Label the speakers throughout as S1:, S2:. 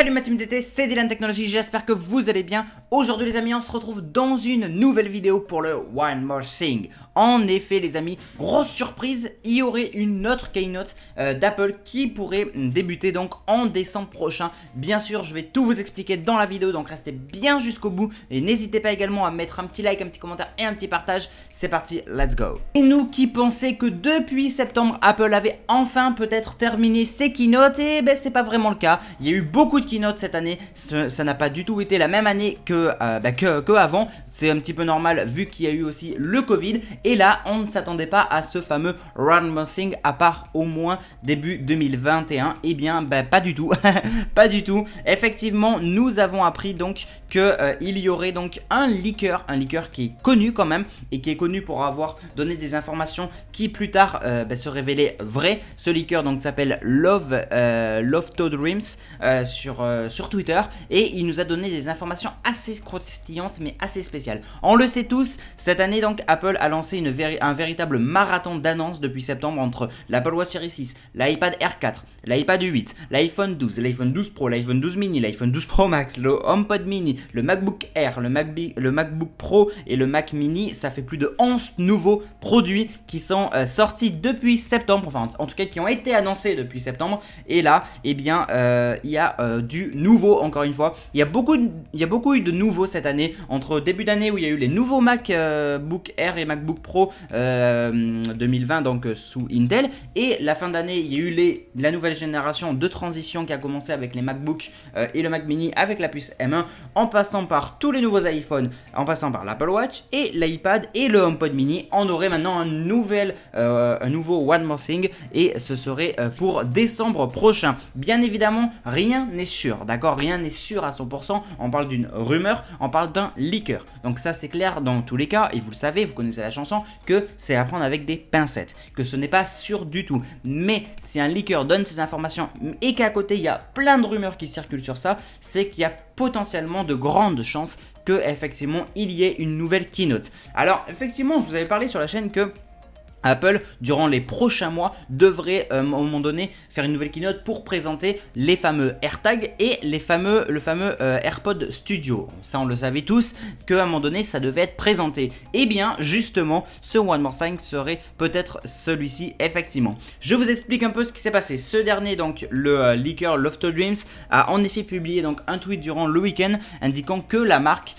S1: Salut ma team DT, c'est Dylan Technologies, j'espère que vous allez bien. Aujourd'hui les amis, on se retrouve dans une nouvelle vidéo pour le One More Thing. En effet les amis, grosse surprise, il y aurait une autre keynote d'Apple qui pourrait débuter donc en décembre prochain. Bien sûr, je vais tout vous expliquer dans la vidéo, donc restez bien jusqu'au bout. Et n'hésitez pas également à mettre un petit like, un petit commentaire et un petit partage. C'est parti, let's go. Et nous qui pensaient que depuis septembre, Apple avait enfin peut-être terminé ses keynotes, et ben c'est pas vraiment le cas. Il y a eu beaucoup de keynotes cette année, ça n'a pas du tout été la même année que avant. C'est un petit peu normal vu qu'il y a eu aussi le Covid. Et là, on ne s'attendait pas à ce fameux One More Thing, à part au moins début 2021. Et bien, pas du tout. Pas du tout. Effectivement, nous avons appris donc que il y aurait donc un leaker qui est connu quand même et qui est connu pour avoir donné des informations qui plus tard se révélaient vraies. Ce leaker donc s'appelle Love Toad Dreams sur Twitter, et il nous a donné des informations assez croustillantes mais assez spéciales. On le sait tous, cette année donc Apple a lancé un véritable marathon d'annonces depuis septembre entre l'Apple Watch Series 6, l'iPad Air 4, l'iPad 8, l'iPhone 12, l'iPhone 12 Pro, l'iPhone 12 mini, l'iPhone 12 Pro Max, le HomePod mini, le MacBook Air, le MacBook Pro et le Mac mini. Ça fait plus de 11 nouveaux produits qui sont sortis depuis septembre, enfin en tout cas qui ont été annoncés depuis septembre. Et là, eh bien, il y a du nouveau, encore une fois. Il y a beaucoup eu de nouveaux cette année, entre début d'année où il y a eu les nouveaux MacBook Air et MacBook Pro 2020, donc sous Intel, et la fin d'année, il y a eu la nouvelle génération de transition qui a commencé avec les MacBook et le Mac mini avec la puce M1, en passant par tous les nouveaux iPhones, en passant par l'Apple Watch et l'iPad et le HomePod mini. On aurait maintenant un nouveau One More Thing, et ce serait pour décembre prochain. Bien évidemment, rien n'est sûr, d'accord? Rien n'est sûr à 100%. On parle d'une rumeur, on parle d'un leaker. Donc ça, c'est clair dans tous les cas, et vous le savez, vous connaissez la chanson, que c'est à prendre avec des pincettes, que ce n'est pas sûr du tout. Mais si un leaker donne ces informations et qu'à côté il y a plein de rumeurs qui circulent sur ça, c'est qu'il y a potentiellement de grandes chances que effectivement il y ait une nouvelle keynote. Alors effectivement, je vous avais parlé sur la chaîne que Apple, durant les prochains mois, devrait à un moment donné faire une nouvelle keynote pour présenter les fameux AirTags et le fameux AirPod Studio. Ça, on le savait tous, qu'à un moment donné, ça devait être présenté. Et bien, justement, ce One More Thing serait peut-être celui-ci, effectivement. Je vous explique un peu ce qui s'est passé. Ce dernier, donc, le leaker Love Toad Dreams, a en effet publié donc un tweet durant le week-end indiquant que la marque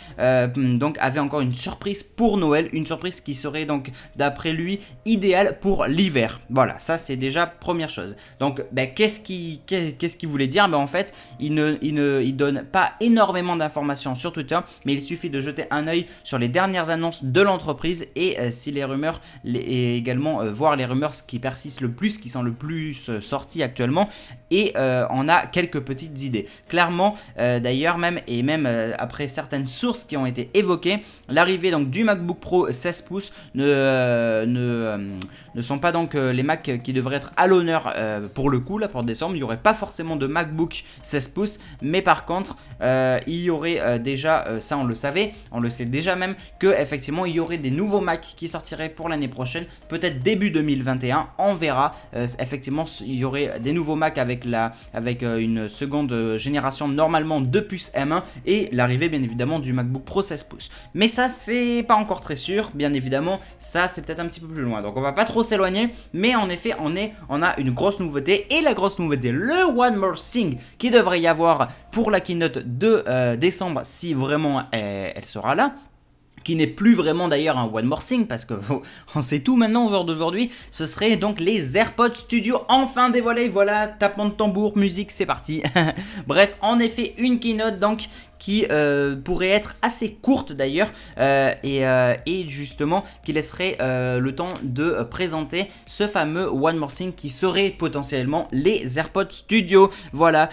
S1: donc avait encore une surprise pour Noël, une surprise qui serait donc, d'après lui, idéal pour l'hiver. Voilà, ça c'est déjà première chose. Donc qu'est-ce qu'il voulait dire? En fait, il donne pas énormément d'informations sur Twitter, mais il suffit de jeter un œil sur les dernières annonces de l'entreprise, et si les rumeurs, et également voir les rumeurs qui persistent le plus, qui sont le plus sorties actuellement, et on a quelques petites idées. Clairement, d'ailleurs, même après certaines sources qui ont été évoquées, l'arrivée donc du MacBook Pro 16 pouces ne sont pas donc les Mac qui devraient être à l'honneur pour le coup là pour décembre. Il n'y aurait pas forcément de MacBook 16 pouces, mais par contre il y aurait déjà, ça on le savait, on le sait déjà même, que effectivement il y aurait des nouveaux Mac qui sortiraient pour l'année prochaine, peut-être début 2021, on verra. Effectivement il y aurait des nouveaux Mac avec une seconde génération normalement de puce M1, et l'arrivée bien évidemment du MacBook Pro 16 pouces. Mais ça c'est pas encore très sûr, bien évidemment, ça c'est peut-être un petit peu plus loin, donc on va pas trop s'éloigner. Mais en effet on a une grosse nouveauté, et la grosse nouveauté, le One More Thing qui devrait y avoir pour la keynote de décembre, si vraiment elle sera là, qui n'est plus vraiment d'ailleurs un One More Thing, parce que on sait tout maintenant au jour d'aujourd'hui. Ce serait donc les AirPods Studio, enfin dévoilés. Voilà, tapement de tambour, musique, c'est parti. Bref, en effet, une keynote donc qui pourrait être assez courte d'ailleurs, et justement qui laisserait le temps de présenter ce fameux One More Thing qui serait potentiellement les AirPods Studio. Voilà,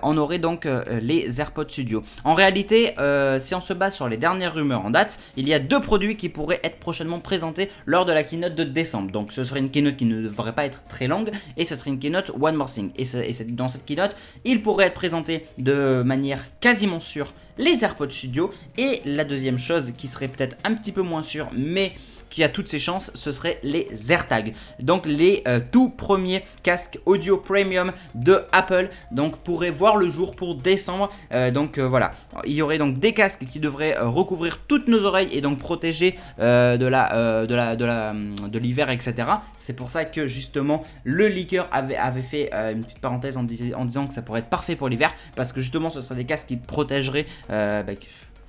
S1: on aurait donc les AirPods Studio. En réalité, si on se base sur les dernières rumeurs en date, il y a deux produits qui pourraient être prochainement présentés lors de la keynote de décembre. Donc ce serait une keynote qui ne devrait pas être très longue, et ce serait une keynote One More Thing. Et dans cette keynote, il pourrait être présenté de manière quasiment sûre les AirPods Studio. Et la deuxième chose qui serait peut-être un petit peu moins sûre, mais qui a toutes ses chances, ce serait les AirTags. Donc les tout premiers casques audio premium de Apple, donc pourraient voir le jour pour décembre. Voilà, il y aurait donc des casques qui devraient recouvrir toutes nos oreilles et donc protéger de l'hiver, etc. C'est pour ça que justement le leaker avait fait une petite parenthèse en disant que ça pourrait être parfait pour l'hiver, parce que justement ce serait des casques qui protégeraient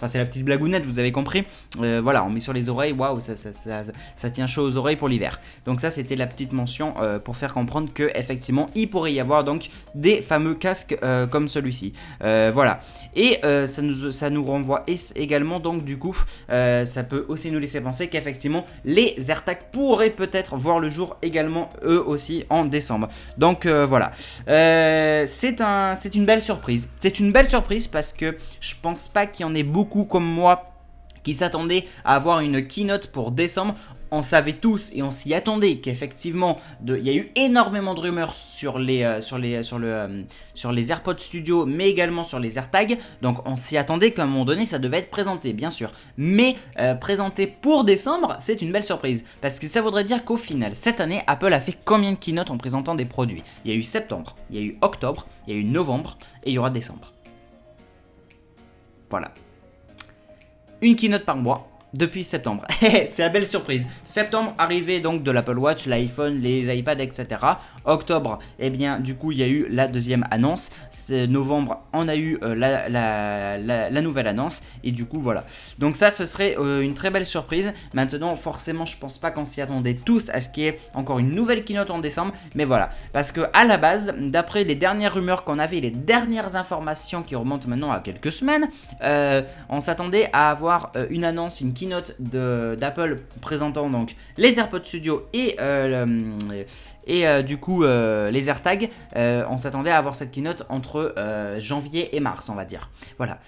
S1: enfin c'est la petite blagounette, vous avez compris. Voilà, on met sur les oreilles, waouh, ça tient chaud aux oreilles pour l'hiver. Donc ça c'était la petite mention pour faire comprendre que effectivement il pourrait y avoir donc des fameux casques comme celui-ci. Voilà, et ça nous renvoie également donc du coup, ça peut aussi nous laisser penser qu'effectivement les AirTags pourraient peut-être voir le jour également eux aussi en décembre. Donc voilà, c'est une belle surprise. C'est une belle surprise parce que je pense pas qu'il y en ait beaucoup comme moi qui s'attendaient à avoir une keynote pour décembre. On savait tous et on s'y attendait qu'effectivement il y a eu énormément de rumeurs sur les AirPods Studio, mais également sur les AirTags. Donc on s'y attendait qu'à un moment donné ça devait être présenté, bien sûr. Mais présenté pour décembre, c'est une belle surprise, parce que ça voudrait dire qu'au final cette année Apple a fait combien de keynotes en présentant des produits? Il y a eu septembre, il y a eu octobre, il y a eu novembre et il y aura décembre. Voilà. Une keynote par mois depuis septembre. C'est la belle surprise. Septembre, arrivée donc de l'Apple Watch, l'iPhone, les iPads, etc. Octobre, eh bien du coup il y a eu la deuxième annonce. Novembre, on a eu la nouvelle annonce. Et du coup voilà. Donc ça, ce serait une très belle surprise. Maintenant forcément je pense pas qu'on s'y attendait tous à ce qu'il y ait encore une nouvelle keynote en décembre. Mais voilà, parce que à la base, d'après les dernières rumeurs qu'on avait, les dernières informations qui remontent maintenant à quelques semaines, on s'attendait à avoir une annonce, une keynote d'Apple présentant donc les AirPods Studio et du coup les AirTags. On s'attendait à avoir cette keynote entre janvier et mars, on va dire. Voilà.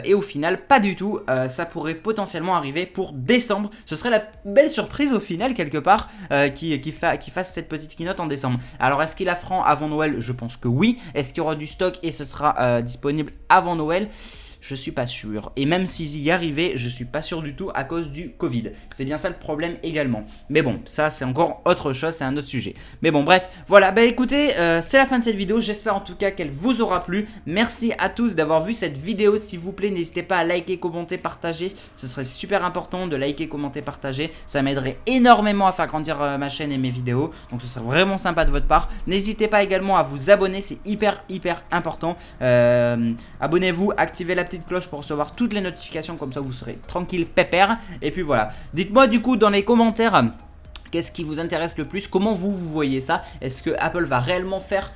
S1: Et au final, pas du tout. Ça pourrait potentiellement arriver pour décembre. Ce serait la belle surprise au final, quelque part, qui fasse cette petite keynote en décembre. Alors, est-ce qu'il la fera avant Noël? Je pense que oui. Est-ce qu'il y aura du stock et ce sera disponible avant Noël? Je suis pas sûr. Et même s'ils y arrivaient, je suis pas sûr du tout à cause du Covid. C'est bien ça le problème également. Mais bon, ça c'est encore autre chose, c'est un autre sujet. Mais bon, bref, voilà. Bah écoutez, c'est la fin de cette vidéo. J'espère en tout cas qu'elle vous aura plu. Merci à tous d'avoir vu cette vidéo. S'il vous plaît, n'hésitez pas à liker, commenter, partager. Ce serait super important de liker, commenter, partager. Ça m'aiderait énormément à faire grandir ma chaîne et mes vidéos. Donc ce serait vraiment sympa de votre part. N'hésitez pas également à vous abonner, c'est hyper important. Abonnez-vous, activez la petite cloche pour recevoir toutes les notifications, comme ça vous serez tranquille, pépère. Et puis voilà, dites-moi du coup dans les commentaires qu'est-ce qui vous intéresse le plus, comment vous voyez ça. Est-ce que Apple va réellement faire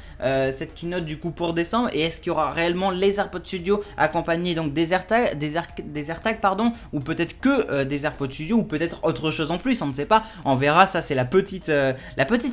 S1: cette keynote du coup pour décembre, et est-ce qu'il y aura réellement les AirPods Studio accompagnés donc des AirTags pardon, ou peut-être que des AirPods Studio, ou peut-être autre chose en plus, on ne sait pas, on verra. Ça c'est la petite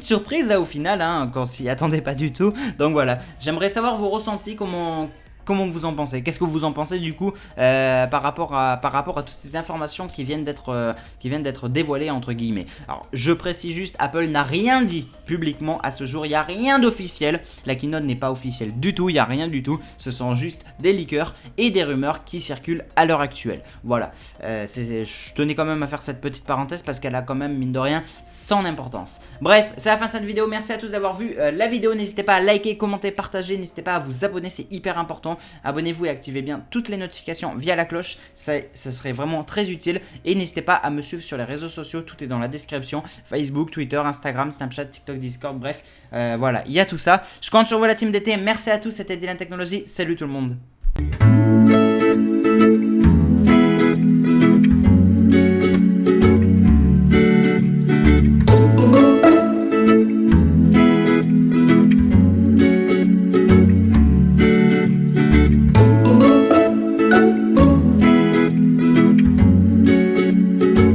S1: surprise là, au final, hein, quand on s'y attendait pas du tout. Donc voilà, j'aimerais savoir vos ressentis, comment vous en pensez? Qu'est-ce que vous en pensez du coup par rapport à toutes ces informations qui viennent d'être dévoilées entre guillemets? Alors je précise juste, Apple n'a rien dit publiquement à ce jour, il n'y a rien d'officiel. La keynote n'est pas officielle du tout, il n'y a rien du tout. Ce sont juste des leakers et des rumeurs qui circulent à l'heure actuelle. Voilà, je tenais quand même à faire cette petite parenthèse parce qu'elle a quand même mine de rien son importance. Bref, c'est la fin de cette vidéo, merci à tous d'avoir vu la vidéo. N'hésitez pas à liker, commenter, partager, n'hésitez pas à vous abonner, c'est hyper important. Abonnez-vous et activez bien toutes les notifications via la cloche, ce serait vraiment très utile. Et n'hésitez pas à me suivre sur les réseaux sociaux, tout est dans la description: Facebook, Twitter, Instagram, Snapchat, TikTok, Discord, bref, voilà, il y a tout ça. Je compte sur vous la team d'été, merci à tous, c'était Dylan Technologies, salut tout le monde.